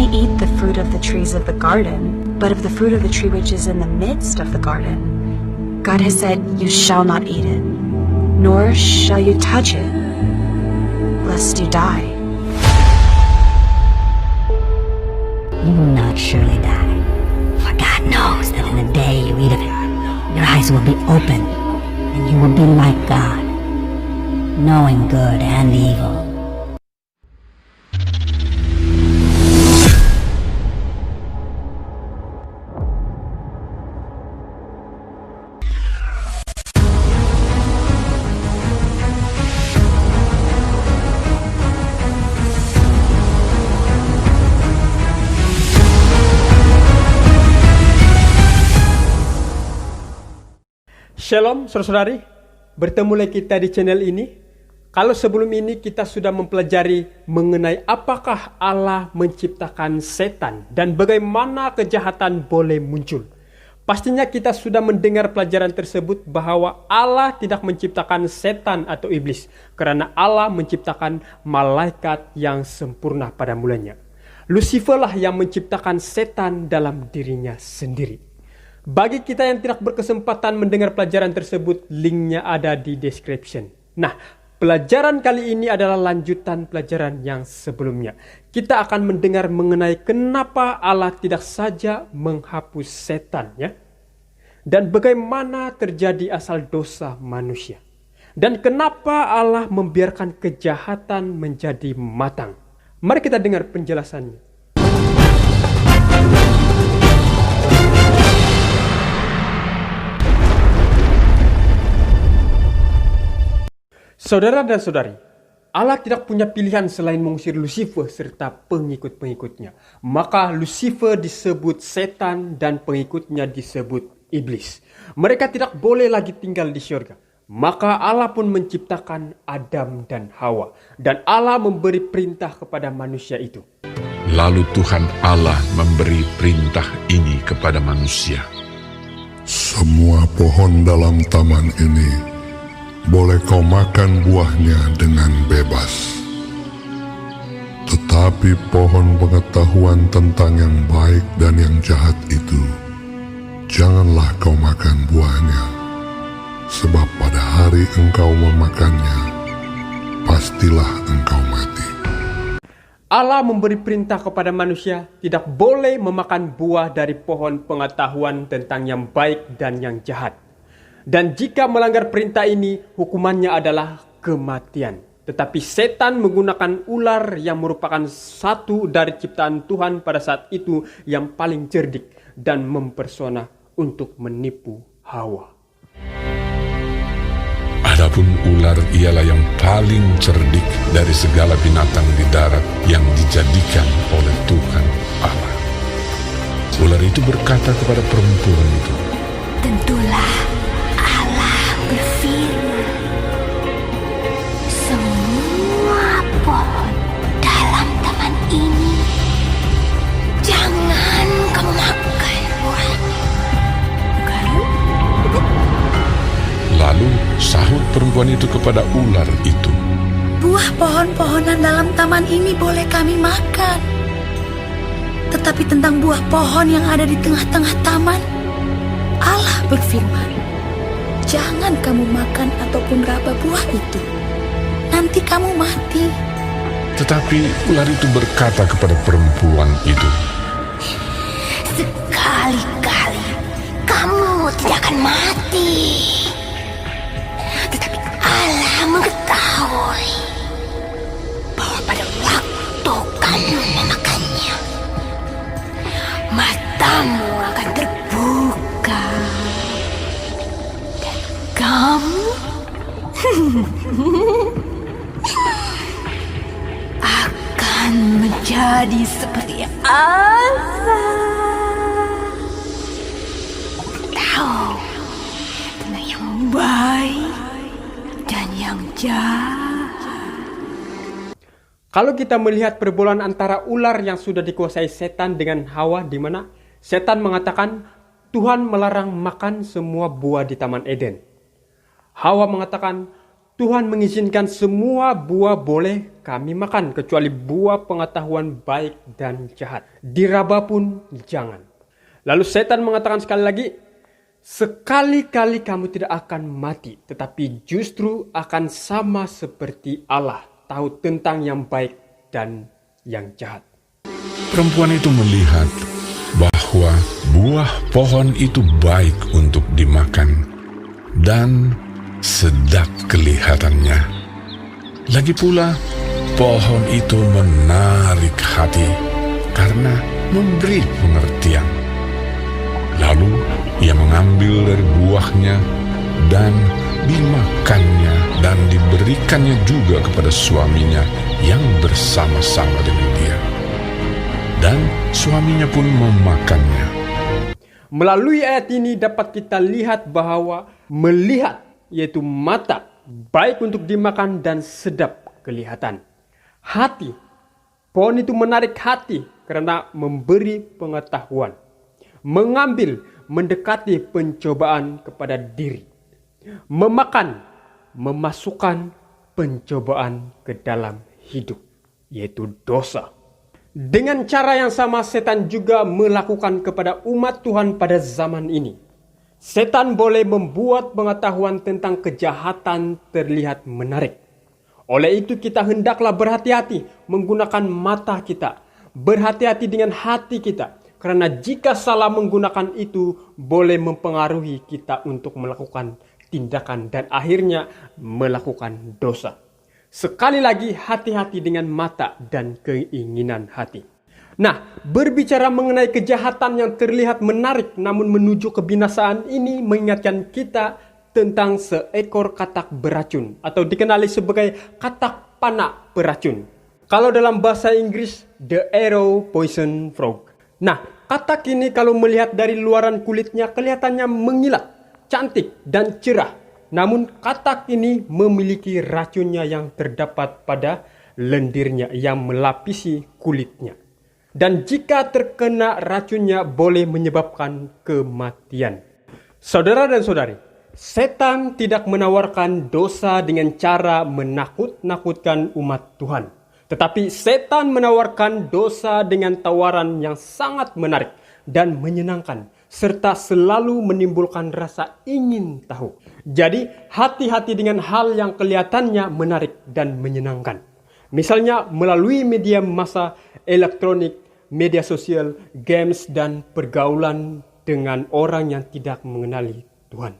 may eat the fruit of the trees of the garden, but of the fruit of the tree which is in the midst of the garden, God has said, you shall not eat it, nor shall you touch it, lest you die. You will not surely die, for God knows that in the day you eat of it, your eyes will be opened, and you will be like God, knowing good and evil. Shalom saudara-saudari, bertemu lagi kita di channel ini. Kalau sebelum ini kita sudah mempelajari mengenai apakah Allah menciptakan setan dan bagaimana kejahatan boleh muncul. Pastinya kita sudah mendengar pelajaran tersebut bahwa Allah tidak menciptakan setan atau iblis, karena Allah menciptakan malaikat yang sempurna pada mulanya. Lucifer lah yang menciptakan setan dalam dirinya sendiri. Bagi kita yang tidak berkesempatan mendengar pelajaran tersebut, linknya ada di description. Nah, pelajaran kali ini adalah lanjutan pelajaran yang sebelumnya. Kita akan mendengar mengenai kenapa Allah tidak saja menghapus setan, ya, dan bagaimana terjadi asal dosa manusia. Dan kenapa Allah membiarkan kejahatan menjadi matang. Mari kita dengar penjelasannya. Saudara dan saudari, Allah tidak punya pilihan selain mengusir Lucifer serta pengikut-pengikutnya. Maka Lucifer disebut setan dan pengikutnya disebut iblis. Mereka tidak boleh lagi tinggal di surga. Maka Allah pun menciptakan Adam dan Hawa. Dan Allah memberi perintah kepada manusia itu. Lalu Tuhan Allah memberi perintah ini kepada manusia. Semua pohon dalam taman ini boleh kau makan buahnya dengan bebas. Tetapi pohon pengetahuan tentang yang baik dan yang jahat itu, janganlah kau makan buahnya, sebab pada hari engkau memakannya, pastilah engkau mati. Allah memberi perintah kepada manusia tidak boleh memakan buah dari pohon pengetahuan tentang yang baik dan yang jahat. Dan jika melanggar perintah ini, hukumannya adalah kematian. Tetapi setan menggunakan ular yang merupakan satu dari ciptaan Tuhan pada saat itu yang paling cerdik dan mempesona untuk menipu Hawa. Adapun ular ialah yang paling cerdik dari segala binatang di darat yang dijadikan oleh Tuhan Allah. Ular itu berkata kepada perempuan itu, Tentulah berfirman, semua pohon dalam taman ini jangan kamu makan buahnya, kan? lalu sahut perempuan itu kepada ular itu, buah pohon-pohonan dalam taman ini boleh kami makan. Tetapi tentang buah pohon yang ada di tengah-tengah taman, Allah berfirman, jangan kamu makan ataupun raba buah itu, nanti kamu mati. Tetapi ular itu berkata kepada perempuan itu, Sekali-kali kamu tidak akan mati. Tetapi Allah mengetahui bahwa pada waktu kamu memakannya, matamu akan terbuka. Kamu akan menjadi seperti Allah, tahu tentang yang baik dan yang jahat. Kalau kita melihat perbualan antara ular yang sudah dikuasai setan dengan Hawa, di mana setan mengatakan Tuhan melarang makan semua buah di Taman Eden. Hawa mengatakan Tuhan mengizinkan semua buah boleh kami makan, kecuali buah pengetahuan baik dan jahat. Diraba pun jangan. Lalu setan mengatakan sekali lagi, sekali-kali kamu tidak akan mati, tetapi justru akan sama seperti Allah, tahu tentang yang baik dan yang jahat. Perempuan itu melihat bahwa buah pohon itu baik untuk dimakan dan sedap kelihatannya. Lagi pula, pohon itu menarik hati karena memberi pengertian. Lalu ia mengambil dari buahnya dan dimakannya dan diberikannya juga kepada suaminya yang bersama-sama dengan dia. Dan suaminya pun memakannya. Melalui ayat ini dapat kita lihat bahwa melihat, yaitu mata, baik untuk dimakan dan sedap kelihatan. Hati, pohon itu menarik hati karena memberi pengetahuan. Mengambil, mendekati pencobaan kepada diri. Memakan, memasukkan pencobaan ke dalam hidup, yaitu dosa. Dengan cara yang sama, setan juga melakukan kepada umat Tuhan pada zaman ini. Setan boleh membuat pengetahuan tentang kejahatan terlihat menarik. Oleh itu kita hendaklah berhati-hati menggunakan mata kita. Berhati-hati dengan hati kita. Karena jika salah menggunakan itu boleh mempengaruhi kita untuk melakukan tindakan dan akhirnya melakukan dosa. Sekali lagi, hati-hati dengan mata dan keinginan hati. Nah, berbicara mengenai kejahatan yang terlihat menarik namun menuju kebinasaan ini mengingatkan kita tentang seekor katak beracun atau dikenali sebagai katak panah beracun. Kalau dalam bahasa Inggris, the arrow poison frog. Nah, katak ini kalau melihat dari luaran kulitnya kelihatannya mengilat, cantik dan cerah. Namun katak ini memiliki racunnya yang terdapat pada lendirnya yang melapisi kulitnya. Dan jika terkena racunnya boleh menyebabkan kematian. Saudara dan saudari, setan tidak menawarkan dosa dengan cara menakut-nakutkan umat Tuhan. Tetapi setan menawarkan dosa dengan tawaran yang sangat menarik dan menyenangkan, serta selalu menimbulkan rasa ingin tahu. Jadi, hati-hati dengan hal yang kelihatannya menarik dan menyenangkan. Misalnya melalui media massa elektronik, media sosial, games, dan pergaulan dengan orang yang tidak mengenali Tuhan.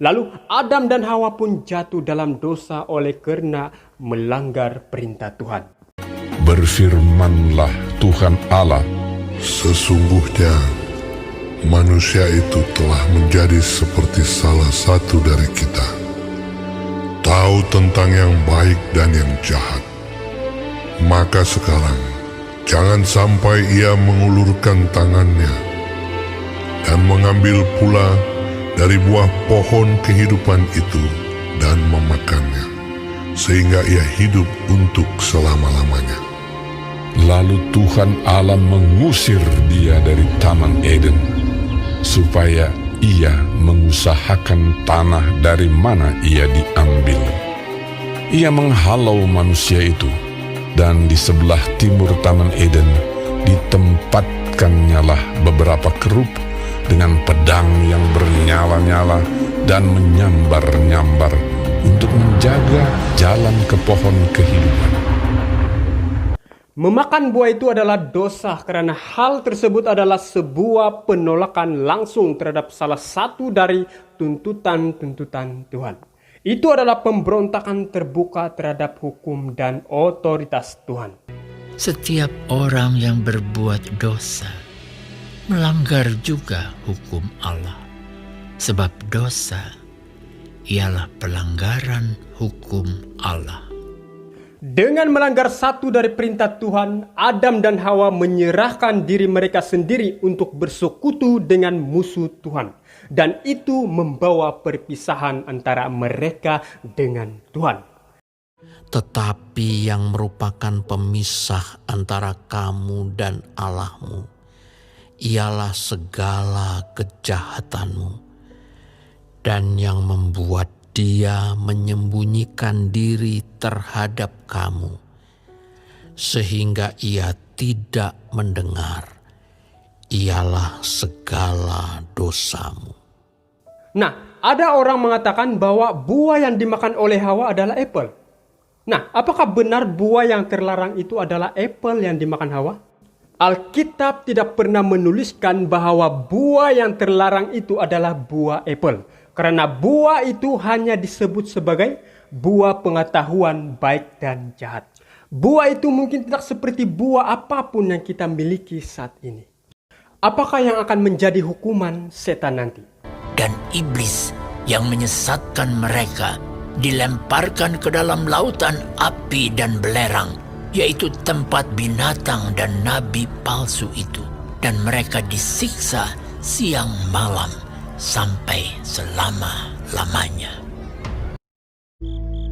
Lalu Adam dan Hawa pun jatuh dalam dosa oleh karena melanggar perintah Tuhan. Berfirmanlah Tuhan Allah, Sesungguhnya manusia itu telah menjadi seperti salah satu dari kita, tahu tentang yang baik dan yang jahat. Maka sekarang jangan sampai ia mengulurkan tangannya dan mengambil pula dari buah pohon kehidupan itu dan memakannya, sehingga ia hidup untuk selama-lamanya. Lalu Tuhan Allah mengusir dia dari Taman Eden, supaya ia mengusahakan tanah dari mana ia diambil. Ia menghalau manusia itu, dan di sebelah timur Taman Eden ditempatkannya beberapa kerub dengan pedang yang bernyala-nyala dan menyambar-nyambar untuk menjaga jalan ke pohon kehidupan. Memakan buah itu adalah dosa karena hal tersebut adalah sebuah penolakan langsung terhadap salah satu dari tuntutan-tuntutan Tuhan. Itu adalah pemberontakan terbuka terhadap hukum dan otoritas Tuhan. Setiap orang yang berbuat dosa melanggar juga hukum Allah. Sebab dosa ialah pelanggaran hukum Allah. Dengan melanggar satu dari perintah Tuhan, Adam dan Hawa menyerahkan diri mereka sendiri untuk bersekutu dengan musuh Tuhan. Dan itu membawa perpisahan antara mereka dengan Tuhan. Tetapi yang merupakan pemisah antara kamu dan Allahmu, ialah segala kejahatanmu, dan yang membuat Dia menyembunyikan diri terhadap kamu, sehingga ia tidak mendengar. Ialah segala dosamu. Nah, ada orang mengatakan bahwa buah yang dimakan oleh Hawa adalah apel. Nah, apakah benar buah yang terlarang itu adalah apel yang dimakan Hawa? Alkitab tidak pernah menuliskan bahwa buah yang terlarang itu adalah buah apel. Karena buah itu hanya disebut sebagai buah pengetahuan baik dan jahat. Buah itu mungkin tidak seperti buah apapun yang kita miliki saat ini. Apakah yang akan menjadi hukuman setan nanti? Dan iblis yang menyesatkan mereka dilemparkan ke dalam lautan api dan belerang, yaitu tempat binatang dan nabi palsu itu. Dan mereka disiksa siang malam sampai selama-lamanya.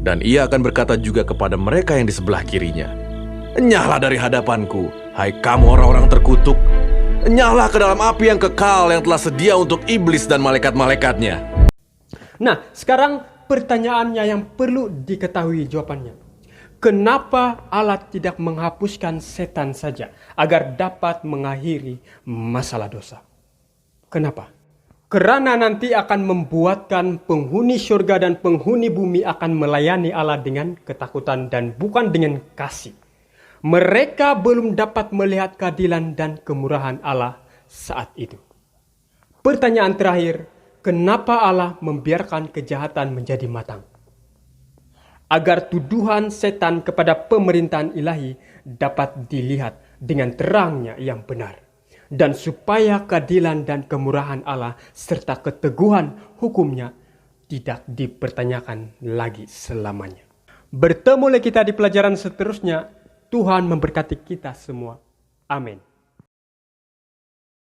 Dan ia akan berkata juga kepada mereka yang di sebelah kirinya, "Enyahlah dari hadapanku, hai kamu orang-orang terkutuk. Enyahlah ke dalam api yang kekal yang telah sedia untuk iblis dan malaikat-malaikatnya." Nah, sekarang pertanyaannya yang perlu diketahui jawabannya. Kenapa Allah tidak menghapuskan setan saja agar dapat mengakhiri masalah dosa? Kenapa? Karena nanti akan membuatkan penghuni surga dan penghuni bumi akan melayani Allah dengan ketakutan dan bukan dengan kasih. Mereka belum dapat melihat keadilan dan kemurahan Allah saat itu. Pertanyaan terakhir, kenapa Allah membiarkan kejahatan menjadi matang? Agar tuduhan setan kepada pemerintahan ilahi dapat dilihat dengan terangnya yang benar. Dan supaya keadilan dan kemurahan Allah serta keteguhan hukumnya tidak dipertanyakan lagi selamanya. Bertemu lagi kita di pelajaran seterusnya. Tuhan memberkati kita semua. Amin.